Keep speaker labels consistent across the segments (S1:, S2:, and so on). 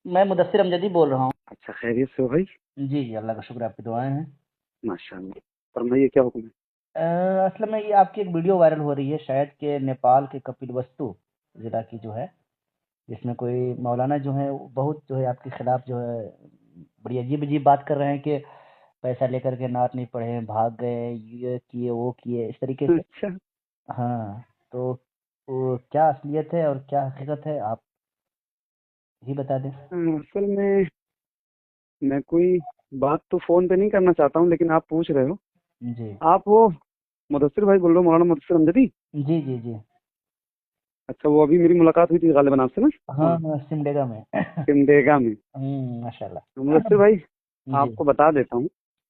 S1: मैं मुदस्सिर अमजदी बोल रहा हूँ।
S2: अच्छा, खैरियत से हो भाई?
S1: जी जी, अल्लाह का शुक्र, आपकी दुआएं हैं।
S2: माशाल्लाह। फरमाइए, क्या हुक्म है?
S1: असल में ये आपकी एक वीडियो वायरल हो रही है शायद के नेपाल के कपिलवस्तु जिला की जो है, जिसमें कोई मौलाना जो है वो बहुत जो है आपके खिलाफ जो है बड़ी अजीब अजीब बात कर रहे हैं कि पैसा लेकर के नात नहीं पढ़े, भाग गए, ये किए वो किए, इस तरीके से।
S2: अच्छा।
S1: हाँ, तो वो क्या असलियत है और क्या हकीकत है, आप ही बता दें।
S2: असल में मैं कोई बात तो फोन पे नहीं करना चाहता हूँ, लेकिन आप पूछ रहे हो।
S1: जी
S2: आप वो मुदस्सिर भाई बोल रहे हो, मौलाना मुदस्सिर अमजदी?
S1: जी जी जी।
S2: अच्छा, वो अभी मेरी मुलाकात हुई थी गालिबन आपसे ना?
S1: हाँ
S2: वहाँ
S1: हाँ, सिमडेगा में।
S2: सिमडेगा में। तो
S1: माशाल्लाह।
S2: मुदस्सिर भाई,
S1: जी
S2: आपको बता देता हूँ।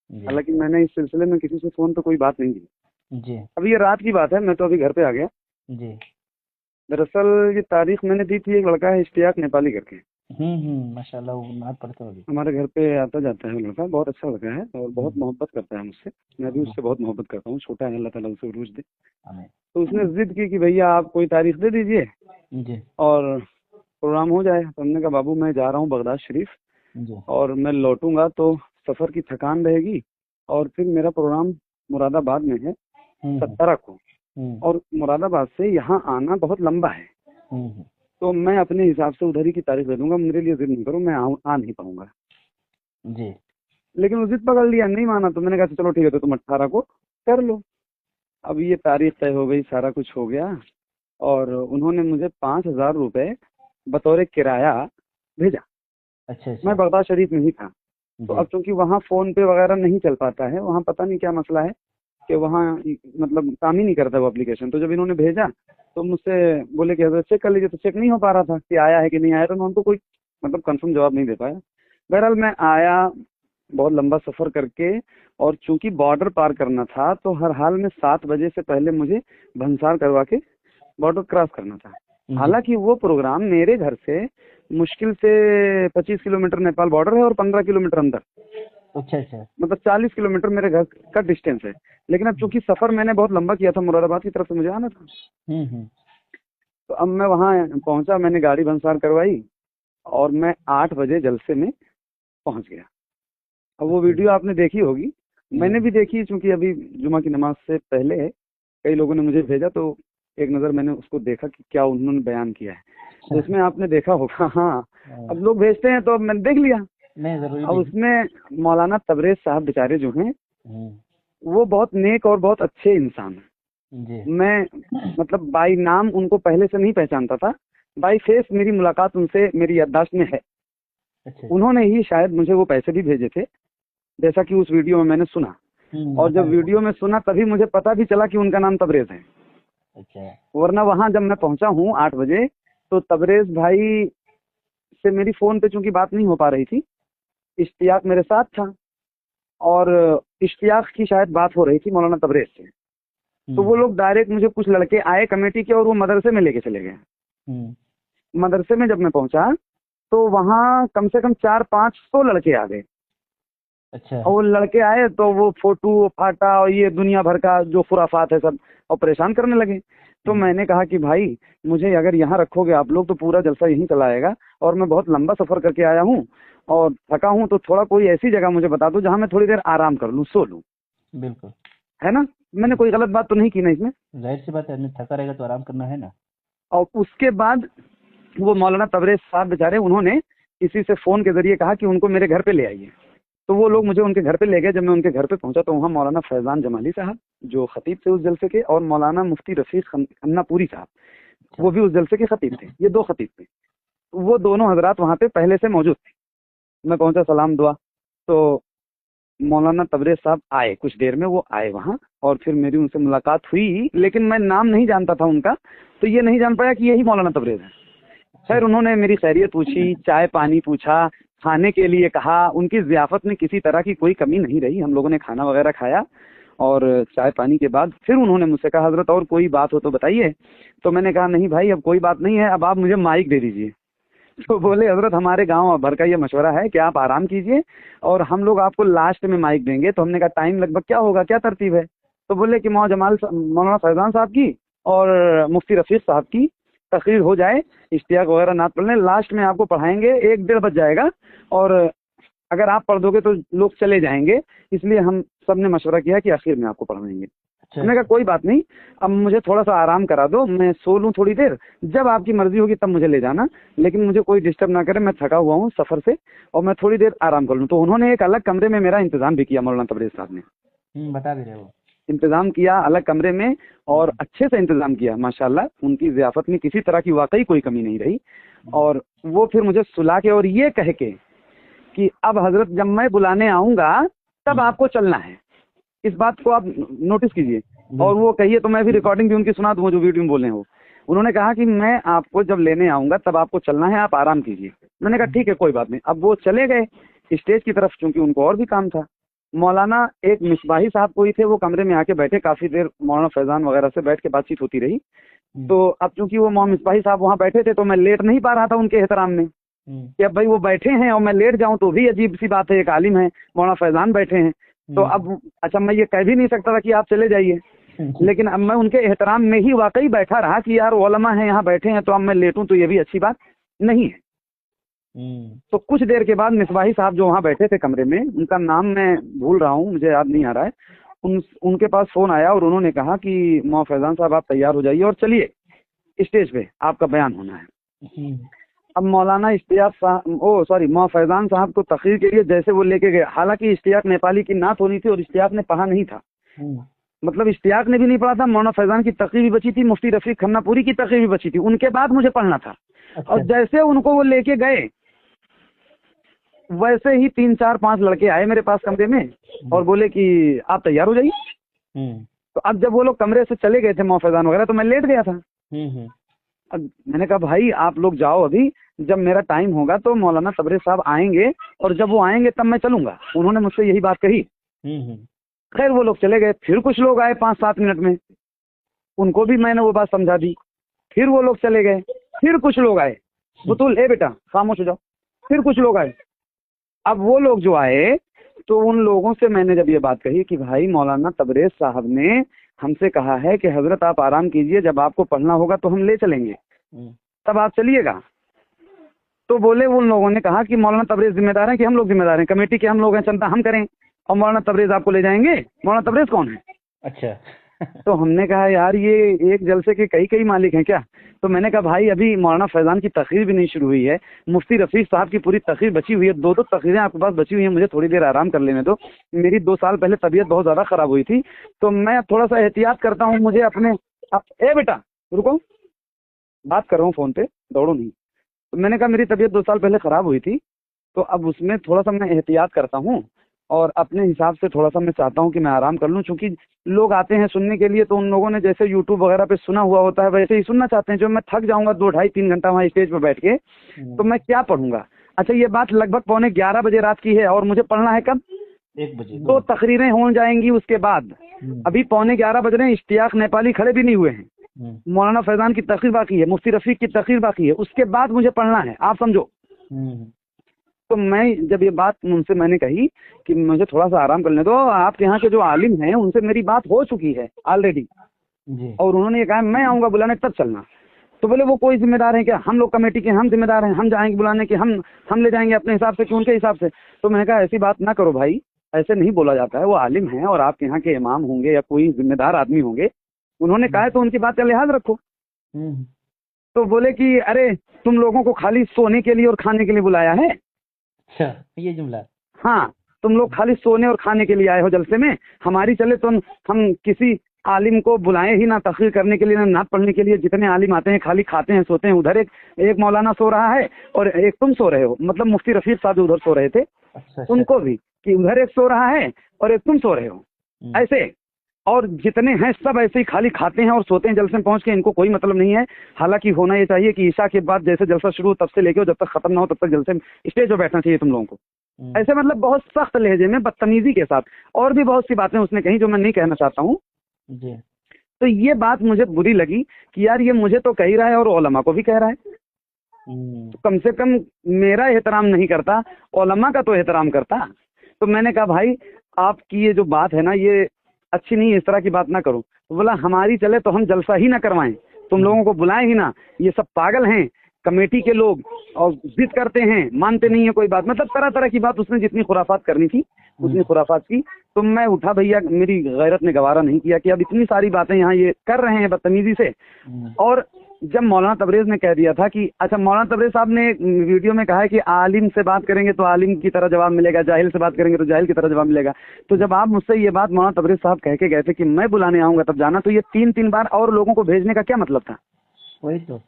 S1: जी
S2: हालांकि मैंने इस सिलसिले में किसी से फोन पे कोई बात नहीं की।
S1: जी
S2: अभी ये रात की बात है, मैं तो अभी घर पे आ गया।
S1: जी।
S2: दरअसल ये तारीख मैंने दी थी, एक लड़का है इश्तियाक नेपाली करके।
S1: माशाल्लाह, वो नात पढ़ते होगी।
S2: हमारे घर पे आता जाता है वो लड़का, बहुत अच्छा लड़का है और बहुत
S1: हम्म।
S2: मोहब्बत करता है मुझसे। मैं भी
S1: जी।
S2: उससे बहुत मोहब्बत करता हूँ, छोटा है, अल्लाह ताला उसे उरूज दे।
S1: आमीन।
S2: तो उसने जिद की कि भैया आप कोई तारीख दे दीजिए
S1: जी
S2: और प्रोग्राम हो जाए। तो हमने कहा बाबू मैं जा रहा हूँ बगदाद शरीफ,
S1: जी।
S2: और मैं लौटूंगा तो सफ़र की थकान रहेगी, और फिर मेरा प्रोग्राम मुरादाबाद में है
S1: हम्म
S2: 17 को।
S1: हम्म
S2: और मुरादाबाद से यहाँ आना बहुत लंबा है,
S1: हम्म।
S2: तो मैं अपने हिसाब से उधर ही की तारीख दे दूंगा, मेरे लिए जिद नहीं करो, मैं आ नहीं पाऊंगा।
S1: जी।
S2: लेकिन वो जिद पकड़ लिया, नहीं माना। तो मैंने कहा चलो ठीक है, तो तुम 18 को कर लो। अब ये तारीख तय हो गई, सारा कुछ हो गया, और उन्होंने मुझे 5,000 रुपये बतौर किराया भेजा।
S1: अच्छा
S2: मैं
S1: अच्छा।
S2: बगदाद शरीफ में ही था। तो
S1: जी।
S2: अब चूंकि वहाँ फोन पे वगैरह नहीं चल पाता है, वहाँ पता नहीं क्या मसला है कि वहाँ मतलब काम ही नहीं करता वो एप्लीकेशन। तो जब इन्होंने भेजा तो मुझसे बोले कि हजरत चेक कर लीजिए। तो चेक नहीं हो पा रहा था कि आया है कि नहीं आया, तो मैं उनको कोई मतलब कंफर्म जवाब नहीं दे पाया। बहरहाल मैं आया, बहुत लंबा सफर करके, और चूंकि बॉर्डर पार करना था तो हर हाल में 7 बजे से पहले मुझे भंसार करवा के बॉर्डर क्रॉस करना था।
S1: जी।
S2: हालांकि वो प्रोग्राम मेरे घर से मुश्किल से 25 किलोमीटर नेपाल बॉर्डर है, और 15 किलोमीटर अंदर,
S1: अच्छा अच्छा।
S2: मतलब 40 किलोमीटर मेरे घर का डिस्टेंस है। लेकिन अब चूंकि सफर मैंने बहुत लंबा किया था, मुरादाबाद की तरफ से मुझे आना था।
S1: हम्म।
S2: तो अब मैं वहाँ पहुंचा, मैंने गाड़ी भंसार करवाई, और मैं 8 बजे जलसे में पहुंच गया। अब वो
S1: अच्छा।
S2: वीडियो आपने देखी होगी, मैंने
S1: जी।
S2: भी देखी, चूंकि अभी जुमा की नमाज से पहले कई लोगों ने मुझे भेजा, तो एक नज़र मैंने उसको देखा कि क्या उन्होंने बयान किया है। तो
S1: अच्छा।
S2: उसमें आपने देखा होगा, हाँ।
S1: हाँ,
S2: अब लोग भेजते हैं तो अब मैंने देख लिया।
S1: नहीं, जरूरी
S2: अब
S1: भी है।
S2: उसमें मौलाना तबरेज साहब बेचारे जो हैं,
S1: हम्म।
S2: वो बहुत नेक और बहुत अच्छे इंसान हैं।
S1: जी।
S2: मैं मतलब बाई नाम उनको पहले से नहीं पहचानता था, बाई फेस मेरी मुलाकात उनसे मेरी याददाश्त में है।
S1: अच्छा अच्छा।
S2: उन्होंने ही शायद मुझे वो पैसे भी भेजे थे, जैसा कि उस वीडियो में मैंने सुना। और
S1: बता
S2: जब
S1: देता
S2: वीडियो
S1: हूँ।
S2: में सुना तभी मुझे पता भी चला कि उनका नाम तबरेज है।
S1: अच्छा।
S2: वरना वहां जब मैं पहुंचा हूँ 8 बजे, तो तबरेज भाई से मेरी फोन पे चूंकि बात नहीं हो पा रही थी, इश्तियाक मेरे साथ था, और इश्तियाक की शायद बात हो रही थी मौलाना तबरेज से। तो वो
S1: हम्म
S2: लोग डायरेक्ट मुझे कुछ लड़के आए कमेटी के, और वो मदरसे में लेके चले गए।
S1: हम्म।
S2: मदरसे में जब मैं पहुंचा तो वहाँ कम से कम 400-500 लड़के आ गए।
S1: अच्छा।
S2: और वो लड़के आए तो वो फोटो फाटा और ये दुनिया भर का जो खुराफात है सब, और परेशान करने लगे। तो
S1: हम्म।
S2: मैंने कहा कि भाई मुझे अगर यहाँ रखोगे आप लोग तो पूरा जलसा यहीं चला आएगा, और मैं बहुत लंबा सफर करके आया हूँ और थका हूँ, तो थोड़ा कोई ऐसी जगह मुझे बता दो जहाँ मैं थोड़ी देर आराम कर लूँ, सो लूँ।
S1: बिल्कुल।
S2: है ना? मैंने कोई गलत बात तो नहीं की ना इसमें?
S1: जाहिर सी बात है, आदमी थका रहेगा तो आराम करना है ना।
S2: और उसके बाद वो मौलाना तबरेज साहब बेचारे, उन्होंने किसी से फोन के जरिए कहा कि उनको मेरे घर पे ले आइए। तो वो लोग मुझे उनके घर पे ले गए। जब मैं उनके घर पे पहुंचा तो वहाँ मौलाना फैजान जमाली साहब जो खतीब थे उस जलसे के, और मौलाना मुफ्ती रफीक खन्नापुरी साहब,
S1: अच्छा।
S2: वो भी उस जलसे के खतीब थे। ये 2 खतीब थे। वो दोनों हजरात वहाँ पे पहले से मौजूद थे। मैं पहुंचा, सलाम दुआ, तो मौलाना तबरेज साहब आए, कुछ देर में वो आए वहाँ, और फिर मेरी उनसे मुलाकात हुई। लेकिन मैं नाम नहीं जानता था उनका, तो ये नहीं जान पाया कि यही मौलाना तबरेज है।
S1: अच्छा।
S2: खैर उन्होंने मेरी खैरियत पूछी, चाय पानी पूछा, खाने के लिए कहा। उनकी ज़ियाफ़त में किसी तरह की कोई कमी नहीं रही। हम लोगों ने खाना वगैरह खाया, और चाय पानी के बाद फिर उन्होंने मुझसे कहा हजरत और कोई बात हो तो बताइए। तो मैंने कहा नहीं भाई, अब कोई बात नहीं है, अब आप मुझे माइक दे दीजिए। तो बोले हजरत हमारे गांव भर का ये मशवरा है कि आप आराम कीजिए, और हम लोग आपको लास्ट में माइक देंगे। तो हमने कहा टाइम लगभग क्या होगा, क्या तरतीब है? तो बोले कि मौलाना फैजान साहब की और मुफ्ती रफीक साहब की तकरीर हो जाए, इश्तियाक वगैरह नात पढ़ लें, लास्ट में आपको पढ़ाएंगे, 1-1.5 बज जाएगा और अगर आप पढ़ दोगे तो लोग चले जाएंगे, इसलिए हम सब ने मशवरा किया कि आखिर में आपको पढ़ाएंगे।
S1: अच्छा।
S2: मैंने कहा कोई बात नहीं, अब मुझे थोड़ा सा आराम करा दो, मैं सो लूँ थोड़ी देर, जब आपकी मर्जी होगी तब मुझे ले जाना, लेकिन मुझे कोई डिस्टर्ब ना करे, मैं थका हुआ हूँ सफ़र से और मैं थोड़ी देर आराम कर लूँ। तो उन्होंने एक अलग कमरे में मेरा इंतजाम भी किया, मौलाना तबरेज़ साहब ने
S1: बता भी रहे हो।
S2: इंतजाम किया अलग कमरे में और अच्छे से इंतजाम किया माशाल्लाह। उनकी ज़ियाफ़त में किसी तरह की वाकई कोई कमी नहीं रही। और वो फिर मुझे सुला के और ये कह के कि अब हजरत जब मैं बुलाने आऊँगा तब आपको चलना है, इस बात को आप नोटिस कीजिए और वो कहिए तो मैं भी रिकॉर्डिंग भी उनकी सुना दूँ जो वीडियो में बोले हैं वो। उन्होंने कहा कि मैं आपको जब लेने आऊँगा तब आपको चलना है, आप आराम कीजिए। मैंने कहा ठीक है कोई बात नहीं। अब वो चले गए स्टेज की तरफ, चूँकि उनको और भी काम था। मौलाना एक मिसबाही साहब कोई थे, वो कमरे में आके बैठे, काफ़ी देर मौलाना फैज़ान वगैरह से बैठ के बातचीत होती रही। तो अब चूँकि वो मिसबाही साहब वहाँ बैठे थे तो मैं लेट नहीं पा रहा था उनके एहतराम में कि अब भाई वो बैठे हैं और मैं लेट जाऊं तो भी अजीब सी बात है, एक आलिम है, मौलाना फैज़ान बैठे हैं। तो अब अच्छा मैं ये कह भी नहीं सकता था कि आप चले जाइए, लेकिन अब मैं उनके एहतराम में ही वाकई बैठा रहा कि यार उलमा हैं यहाँ बैठे हैं, तो अब मैं लेटूं तो ये भी अच्छी बात नहीं है। तो कुछ देर के बाद मिसबाही साहब जो वहाँ बैठे थे कमरे में, उनका नाम मैं भूल रहा हूँ, मुझे याद नहीं आ रहा है, उनके पास फ़ोन आया और उन्होंने कहा कि मौ फैज़ान साहब आप तैयार हो जाइए और चलिए स्टेज पे, आपका बयान होना है। अब मौलाना इश्तियाक साहब मौ फैज़ान साहब को तकरीर के लिए जैसे वो लेके गए, हालांकि इश्तियाक नेपाली की नात होनी थी और इश्तियाक ने पढ़ा नहीं था, मतलब इश्तियाक ने भी नहीं पढ़ा था, मौलाना फैज़ान की तकरीर भी बची थी, मुफ्ती रफ़ीक खन्नापुरी की तकरीर भी बची थी, उनके बाद मुझे पढ़ना था।
S1: अच्छा।
S2: और जैसे उनको वो लेके गए वैसे ही 3-4-5 लड़के आए मेरे पास कमरे में और बोले कि आप तैयार हो जाइए। तो अब जब वो लोग कमरे से चले गए थे मौ फैज़ान वगैरह, तो मैं लेट गया था। अब मैंने कहा भाई आप लोग जाओ, अभी जब मेरा टाइम होगा तो मौलाना तबरेज़ साहब आएंगे और जब वो आएंगे तब मैं चलूंगा। उन्होंने मुझसे यही बात कही। खैर वो लोग चले गए, फिर कुछ लोग आए 5-7 मिनट में, उनको भी मैंने वो बात समझा दी, फिर वो लोग चले गए, फिर कुछ लोग आए, बुतुल ए बेटा खामोश हो जाओ, फिर कुछ लोग आए। अब वो लोग जो आए तो उन लोगों से मैंने जब ये बात कही कि भाई मौलाना तबरेज़ साहब ने हमसे कहा है कि हजरत आप आराम कीजिए, जब आपको पढ़ना होगा तो हम ले चलेंगे, तब आप चलिएगा। तो बोले उन लोगों ने कहा कि मौलाना तबरेज़ जिम्मेदार हैं कि हम लोग जिम्मेदार हैं, कमेटी के हम लोग हैं, चंदा हम करें और मौलाना तबरेज़ आपको ले जाएंगे। मौलाना तबरेज़ कौन है?
S1: अच्छा।
S2: तो हमने कहा यार ये एक जलसे के कई मालिक हैं क्या? तो मैंने कहा भाई अभी मौलाना फैज़ान की तकरीर भी नहीं शुरू हुई है, मुफ्ती रफ़ीक साहब की पूरी तकरीर बची हुई है, 2 तकरीरें आपके पास बची हुई हैं, मुझे थोड़ी देर आराम कर लेने दो। मेरी 2 साल पहले तबीयत बहुत ज़्यादा ख़राब हुई थी, तो मैं थोड़ा सा एहतियात करता हूँ, मुझे अपने ए बेटा रुको, बात कर रहा हूँ फ़ोन पे, दौड़ो नहीं। तो मैंने कहा मेरी तबीयत 2 साल पहले ख़राब हुई थी, तो अब उसमें थोड़ा सा मैं एहतियात करता हूँ और अपने हिसाब से थोड़ा सा मैं चाहता हूँ कि मैं आराम कर लूँ, चूँकि लोग आते हैं सुनने के लिए, तो उन लोगों ने जैसे यूट्यूब वगैरह पे सुना हुआ होता है वैसे ही सुनना चाहते हैं। जो मैं थक जाऊँगा 2 ढाई 3 घंटा वहाँ स्टेज पर बैठ के, तो मैं क्या पढ़ूंगा। अच्छा ये बात लगभग 11:15 बजे रात की है और मुझे पढ़ना है कब?
S1: 1 बजे।
S2: 2 तकरीरें हो जाएंगी उसके बाद, अभी 11:15 बज रहे हैं, इश्तियाक नेपाली खड़े भी नहीं हुए हैं, मौलाना फैज़ान की तकरीर बाकी है, मुफ्ती रफ़ीक की तकरीर बाकी है, उसके बाद मुझे पढ़ना है, आप समझो। तो मैं जब ये बात उनसे मैंने कही कि मुझे थोड़ा सा आराम करने दो, आपके यहाँ के जो आलिम हैं उनसे मेरी बात हो चुकी है ऑलरेडी, और उन्होंने ये कहा मैं आऊँगा बुलाने तब चलना। तो बोले वो कोई जिम्मेदार है क्या? हम लोग कमेटी के हम जिम्मेदार हैं, हम जाएंगे बुलाने के, हम ले जाएंगे अपने हिसाब से कि उनके हिसाब से। तो मैंने कहा ऐसी बात ना करो भाई, ऐसे नहीं बोला जाता है, वो आलिम हैं और आपके यहाँ के इमाम होंगे या कोई जिम्मेदार आदमी होंगे, उन्होंने कहा है तो उनकी बात का लिहाज रखो। तो बोले कि अरे तुम लोगों को खाली सोने के लिए और खाने के लिए बुलाया है?
S1: अच्छा ये जुमला?
S2: हाँ, तुम लोग खाली सोने और खाने के लिए आए हो जलसे में, हमारी चले तो हम किसी आलिम को बुलाए ही ना तकरीर करने के लिए, ना नात पढ़ने के लिए। जितने आलिम आते हैं खाली खाते हैं सोते हैं। उधर एक मौलाना सो रहा है और एक तुम सो रहे हो, मतलब मुफ्ती रफ़ीक साहब उधर सो रहे थे। अच्छा। उनको भी कि उधर एक सो रहा है और एक तुम सो रहे हो, ऐसे। और जितने हैं सब ऐसे ही खाली खाते हैं और सोते हैं जलसे में पहुंच के, इनको कोई मतलब नहीं है। हालांकि होना ये चाहिए कि ईशा के बाद जैसे जलसा शुरू हो तब से लेके जब तक खत्म ना हो तब तक जलसे में स्टेज पर बैठना चाहिए तुम लोगों को, ऐसे मतलब बहुत सख्त लहजे में बदतमीजी के साथ। और भी बहुत सी बातें उसने कही जो मैं नहीं कहना चाहता हूँ। तो ये बात मुझे बुरी लगी कि यार ये मुझे तो कह ही रहा है और उलमा को भी कह रहा है, तो कम से कम मेरा एहतराम नहीं करता, उलमा का तो एहतराम करता। तो मैंने कहा भाई आपकी ये जो बात है ना ये अच्छी नहीं है, इस तरह की बात ना करो। तो बोला हमारी चले तो हम जलसा ही ना करवाएं, तुम लोगों को बुलाए ही ना, ये सब पागल हैं कमेटी के लोग और जिद करते हैं, मानते नहीं है कोई बात, मतलब तरह तरह की बात। उसने जितनी खुराफात करनी थी उतनी खुराफात की। तो मैं उठा भैया, मेरी गैरत ने गवारा नहीं किया कि अब इतनी सारी बातें यहाँ ये कर रहे हैं बदतमीजी से। और जब मौलाना तबरेज ने कह दिया था कि अच्छा, मौलाना तबरेज साहब ने वीडियो में कहा है कि आलिम से बात करेंगे तो आलिम की तरह जवाब मिलेगा, जाहिल से बात करेंगे तो जाहिल की तरह जवाब मिलेगा। तो जब आप मुझसे ये बात मौलाना तबरेज साहब कह के गए थे कि मैं बुलाने आऊंगा तब जाना, तो ये 3-3 बार और लोगों को भेजने का क्या मतलब था?
S1: वही तो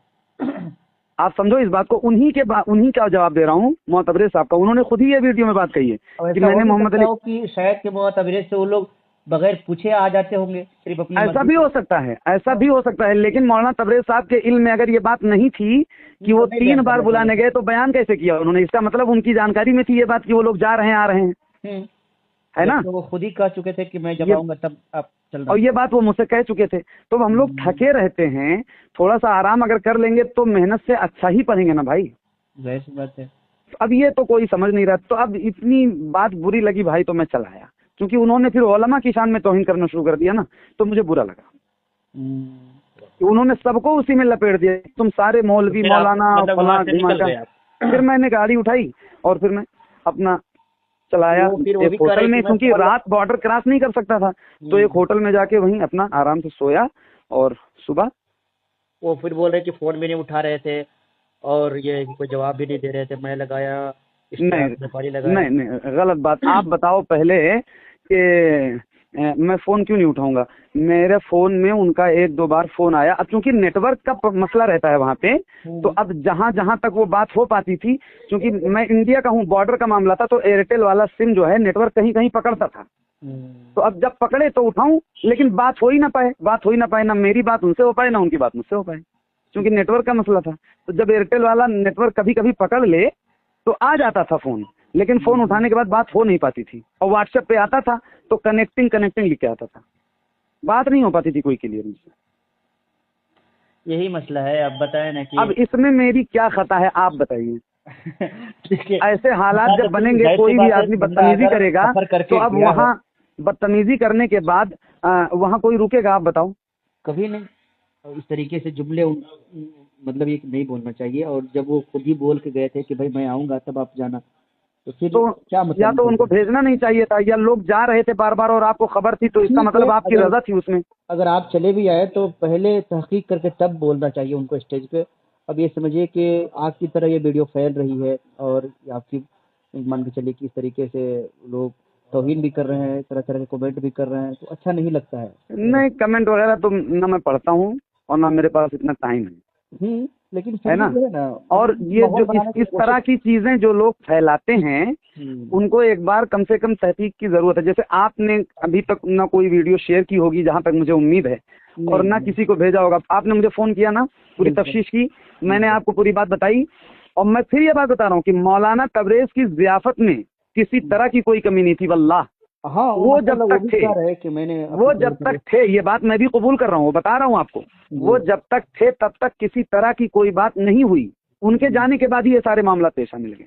S2: आप समझो इस बात को। उन्हीं का जवाब दे रहा हूँ मौलाना तबरेज साहब का। उन्होंने खुद ही ये वीडियो में बात कही है कि मैंने मोहम्मद अली
S1: कि शायद के मौलाना तबरेज से वो लोग बगैर पूछे आ जाते होंगे सिर्फ अपनी
S2: ऐसा भी हो सकता है, ऐसा भी हो सकता है। लेकिन मौलाना तबरेज साहब के इल्म में अगर ये बात नहीं थी कि वो 3 बार बुलाने गए तो बयान कैसे किया उन्होंने? इसका मतलब उनकी जानकारी में थी ये बात कि वो लोग जा रहे हैं आ रहे हैं, है ना?
S1: तो वो खुद ही कह चुके थे कि मैं जब आऊंगा तब आप चलना।
S2: और ये बात वो मुझसे कह चुके थे। तो हम लोग थके रहते हैं, थोड़ा सा आराम अगर कर लेंगे तो मेहनत से अच्छा ही पढ़ेंगे ना भाई।
S1: जाहिर सी बात है।
S2: अब ये तो कोई समझ नहीं रहा। तो अब इतनी बात बुरी लगी भाई तो मैं चला आया, क्योंकि उन्होंने फिर उलमा की शान में तौहीन करना शुरू कर दिया ना, तो मुझे बुरा लगा। उन्होंने सबको उसी में लपेट दिया, तुम सारे मौलवी मौलाना फलां ढिमाका। फिर मैंने गाड़ी उठाई और फिर मैं अपना चलाया एक होटल में, क्योंकि रात बॉर्डर क्रॉस नहीं कर सकता था। तो एक होटल में जाके वहीं अपना आराम से सोया। और सुबह
S1: वो फिर बोल रहे कि फोन भी नहीं उठा रहे थे और ये कोई जवाब भी नहीं दे रहे थे। मैं लगाया,
S2: नहीं, गलत बात। आप बताओ पहले कि मैं फोन क्यों नहीं उठाऊंगा? मेरे फोन में उनका 1-2 बार फोन आया। अब क्योंकि नेटवर्क का मसला रहता है वहाँ पे, तो अब जहाँ तक वो बात हो पाती थी, क्योंकि मैं इंडिया का हूँ, बॉर्डर का मामला था, तो एयरटेल वाला सिम जो है नेटवर्क कहीं कहीं पकड़ता था। तो अब जब पकड़े तो उठाऊं, लेकिन बात हो ही ना पाए, ना मेरी बात उनसे हो पाए ना उनकी बात मुझसे हो पाए, क्योंकि नेटवर्क का मसला था। तो जब एयरटेल वाला नेटवर्क कभी कभी पकड़ ले तो आ जाता था फोन, लेकिन फोन उठाने के बाद बात हो नहीं पाती थी। और व्हाट्सएप पे आता था तो कनेक्टिंग लिख के आता था, बात नहीं हो पाती थी कोई क्लियर मुझसे।
S1: यही मसला है। अब बताएं ना कि
S2: अब इसमें मेरी क्या खता है, आप बताइए। ऐसे हालात जब बनेंगे, कोई भी आदमी बदतमीजी करेगा तो अब वहाँ बदतमीजी करने के बाद वहाँ कोई रुकेगा? आप बताओ।
S1: कभी नहीं। इस तरीके से जुमले मतलब ये नहीं बोलना चाहिए। और जब वो खुद ही बोल के गए थे कि भाई मैं आऊंगा तब आप जाना, तो फिर तो क्या मतलब?
S2: या तो उनको भेजना नहीं चाहिए था, या लोग जा रहे थे बार बार और आपको खबर थी, तो इसका मतलब आपकी रजा थी उसमें।
S1: अगर आप चले भी आए तो पहले तहकीक करके तब बोलना चाहिए उनको स्टेज पे। अब ये समझिए कि आग की तरह ये वीडियो फैल रही है और आपकी मान के चलिए कि इस तरीके से लोग तौहीन भी कर रहे हैं, तरह तरह के कमेंट भी कर रहे हैं, तो अच्छा नहीं लगता है।
S2: नहीं, कमेंट वगैरह तो ना मैं पढ़ता हूँ और ना मेरे पास इतना टाइम है।
S1: लेकिन
S2: है ना? और ये जो इस तरह की चीजें जो लोग फैलाते हैं उनको एक बार कम से कम तहकीक की जरूरत है। जैसे आपने अभी तक ना कोई वीडियो शेयर की होगी जहां तक मुझे उम्मीद है, और ना किसी को भेजा होगा। आपने मुझे फोन किया ना, पूरी तफ्तीश की, मैंने आपको पूरी बात बताई। और मैं फिर ये बात बता रहा हूँ कि मौलाना तबरेज की जियाफत में किसी तरह की कोई कमी नहीं थी वल्लाह।
S1: हाँ,
S2: वो जब तक थे
S1: कि मैंने
S2: वो जब तक थे, ये बात मैं भी कबूल कर रहा हूँ, बता रहा हूँ आपको, वो जब तक थे तब तक किसी तरह की कोई बात नहीं हुई। उनके जाने के बाद ही ये सारे मामला पेश आने लगे।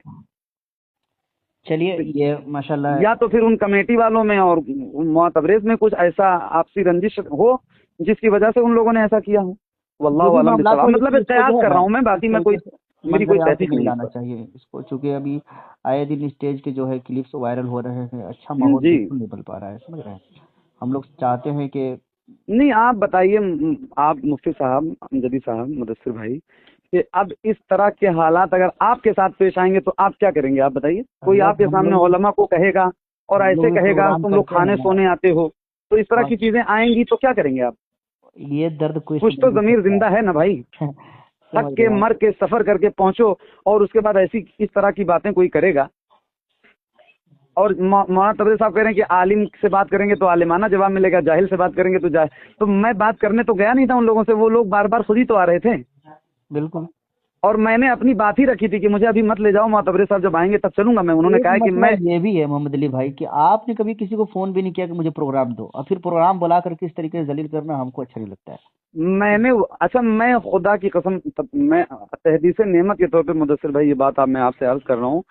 S1: चलिए, ये माशाल्लाह,
S2: या तो फिर उन कमेटी वालों में और मौलाना तबरेज में कुछ ऐसा आपसी रंजिश हो जिसकी वजह से उन लोगों ने ऐसा किया हो। वल्लाहु आलम बिस्सवाब। मतलब कयास कर रहा हूँ मैं, बाकी मैं कोई मेरी कोई तहकीक नहीं लाना
S1: चाहिए इसको, चूंकि अभी आए दिन स्टेज के जो है क्लिप्स वायरल हो रहे हैं। अच्छा माहौल बिल्कुल नहीं बन पा रहा है, समझ रहे हैं? हम लोग चाहते हैं कि
S2: नहीं। आप बताइए, आप मुफ्ती साहब, अमजदी साहब, मुदस्सिर भाई, कि अब इस तरह के हालात अगर आपके साथ पेश आएंगे तो आप क्या करेंगे? आप बताइए। कोई आपके सामने उलमा को कहेगा और ऐसे कहेगा तुम लोग खाने सोने आते हो, तो इस तरह की चीजें आएंगी तो क्या करेंगे आप?
S1: ये दर्द कुछ
S2: तो जमीर जिंदा है ना भाई। थक के मर के सफर करके पहुंचो और उसके बाद ऐसी इस तरह की बातें कोई करेगा? और मौलाना तबरेज साहब कह रहे हैं कि आलिम से बात करेंगे तो आलिमाना जवाब मिलेगा, जाहिल से बात करेंगे तो जाहिल। तो मैं बात करने तो गया नहीं था उन लोगों से, वो लोग बार बार खुद ही तो आ रहे थे।
S1: बिल्कुल।
S2: और मैंने अपनी बात ही रखी थी कि मुझे अभी मत ले जाओ, मौलाना तबरेज साहब जब आएंगे तब चलूंगा मैं। उन्होंने कहा कि मैं,
S1: ये भी है मोहम्मद अली भाई कि आपने कभी किसी को फोन भी नहीं किया कि मुझे प्रोग्राम दो, और फिर प्रोग्राम बुला करके इस तरीके से जलील करना हमको अच्छा नहीं लगता है।
S2: मैंने अच्छा, मैं खुदा की कसम, मैं तहदीस नेमत के तौर पे मुदस्सिर भाई ये बात मैं आपसे अर्ज कर रहा हूँ,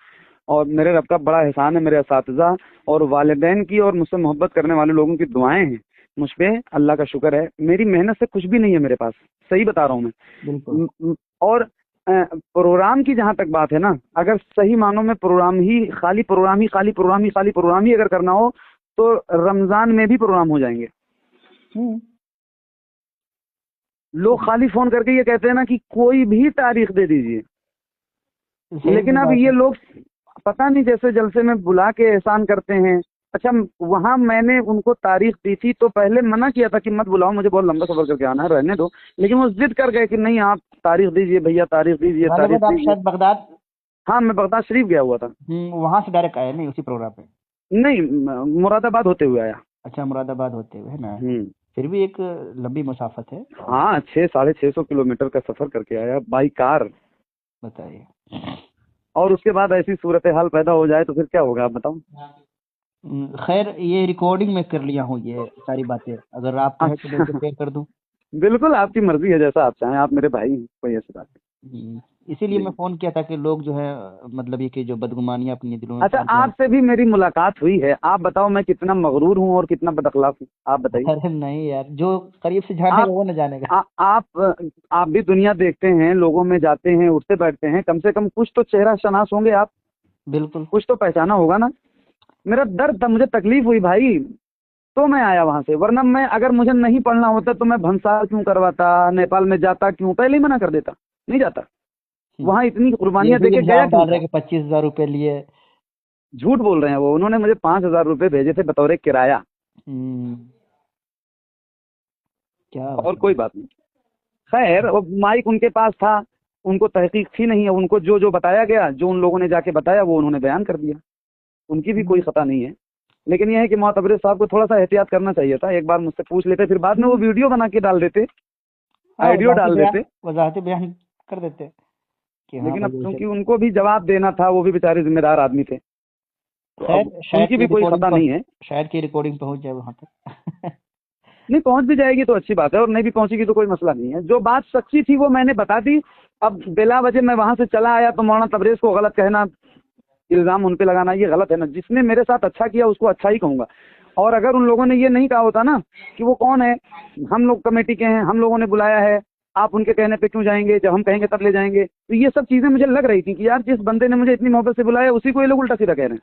S2: और मेरे रब का बड़ा एहसान है, मेरे असातिज़ा और वालिदैन की और मुझसे मोहब्बत करने वाले लोगों की दुआएं हैं मुझ पे, अल्लाह का शुक्र है। मेरी मेहनत से कुछ भी नहीं है मेरे पास, सही बता रहा हूँ मैं।
S1: बिल्कुल।
S2: और प्रोग्राम की जहां तक बात है ना, अगर सही मानों में प्रोग्राम ही खाली प्रोग्राम ही खाली प्रोग्राम ही खाली प्रोग्राम ही अगर करना हो तो रमजान में भी प्रोग्राम हो जाएंगे। लोग खाली फोन करके ये कहते हैं ना कि कोई भी तारीख दे दीजिए,
S1: सही
S2: लेकिन अब
S1: बात
S2: ये
S1: है।
S2: लोग पता नहीं जैसे जलसे में बुला के एहसान करते हैं। अच्छा, वहां मैंने उनको तारीख दी थी तो पहले मना किया था कि मत बुलाओ, मुझे बहुत लंबा सफर करके आना है, रहने दो, लेकिन वो जिद कर गए कि नहीं आप तारीख दीजिए भैया, तारीख दीजिए, तारीख
S1: गालिबा आप
S2: दीजिए।
S1: शायद बगदाद,
S2: हाँ, मैं बगदाद शरीफ गया हुआ था।
S1: वहां से डायरेक्ट आए नहीं उसी प्रोग्राम पे?
S2: नहीं, मुरादाबाद होते हुए आया।
S1: अच्छा, मुरादाबाद होते हुए, है ना?
S2: हम्म।
S1: फिर भी एक लंबी मुसाफत है।
S2: हाँ, 600-650 किलोमीटर का सफर करके आया बाई कार।
S1: बताइए।
S2: और उसके बाद ऐसी सूरत हाल पैदा हो जाए तो फिर क्या होगा, आप बताओ।
S1: खैर, ये रिकॉर्डिंग में कर लिया हूँ ये सारी बातें, अगर आप कहें तो मैं
S2: अच्छा।
S1: इसे शेयर कर दूं।
S2: बिल्कुल आपकी मर्जी है, जैसा आप चाहें, आप मेरे भाई हैं, कोई ऐसी बात
S1: इसीलिए
S2: नहीं
S1: मैं
S2: जी।
S1: फोन किया था कि लोग जो है मतलब ये कि जो बदगुमानियां अपने दिलों में
S2: अच्छा,
S1: पाल रहे हैं।
S2: आपसे भी मेरी मुलाकात हुई है, आप बताओ मैं कितना मगरूर हूँ और कितना बदअखलाक हूँ, आप बताइए।
S1: अरे नहीं यार, जो करीब से जानेगा
S2: आप
S1: वो न जानेगा।
S2: आप भी दुनिया देखते हैं, लोगों में जाते हैं, उठते बैठते हैं, कम से कम कुछ तो चेहरा शनास होंगे आप,
S1: बिल्कुल।
S2: कुछ तो पहचाना होगा ना। मेरा दर्द था, मुझे तकलीफ हुई भाई, तो मैं आया वहां से, वरना मैं अगर मुझे नहीं पढ़ना होता तो मैं भंसार क्यों करवाता, नेपाल में जाता क्यों, पहले ही मना कर देता, नहीं जाता। वहां इतनी
S1: ये
S2: कुर्बानियां
S1: भी
S2: देके गया
S1: इल्जाम
S2: क्यों
S1: डाल रहे
S2: था।
S1: हैं कि 25,000 रुपए लिए।
S2: झूठ बोल रहे हैं वो, उन्होंने मुझे 5,000 रुपये भेजे थे बतौर किराया,
S1: हम्म, क्या
S2: और
S1: बताएं।
S2: कोई बात नहीं। खैर, वो माइक उनके पास था, उनको तहकीक थी नहीं है, उनको जो जो बताया गया, जो उन लोगों ने जाके बताया वो उन्होंने बयान कर दिया, उनकी भी कोई खता नहीं है। लेकिन यह है कि मोहतबरे साहब को थोड़ा सा एहतियात करना चाहिए था, एक बार मुझसे पूछ लेते, फिर बाद में वो वीडियो बना के डाल देते,
S1: हाँ,
S2: आइडियो डाल देते।
S1: वजाहती बयान कर देते कि हाँ
S2: लेकिन अब
S1: भाई ऐसे।
S2: क्योंकि उनको भी जवाब देना था, वो भी बेचारे जिम्मेदार आदमी थे, तो
S1: खैर,
S2: अब उनकी भी कोई खता नहीं है।
S1: शायद की रिकॉर्डिंग पहुंच जाए वहां तक।
S2: नहीं, पहुंच भी जाएगी तो अच्छी बात है, और नहीं भी पहुंचेगी तो कोई मसला नहीं है। जो बात सच्ची थी वो मैंने बता दी। अब बिला वजह मैं वहां से चला आया तो मौलाना तबरेज को गलत कहना, इल्जाम उन पे लगाना, ये गलत है ना। जिसने मेरे साथ अच्छा किया उसको अच्छा ही कहूंगा। और अगर उन लोगों ने ये नहीं कहा होता ना कि वो कौन है, हम लोग कमेटी के हैं, हम लोगों ने बुलाया है, आप उनके कहने पे क्यों जाएंगे, जब हम कहेंगे तब ले जाएंगे, तो ये सब चीजें मुझे लग रही थी कि यार जिस बंदे ने मुझे इतनी मोहब्बत से बुलाया उसी को ये लोग उल्टा सीधा कह रहे हैं।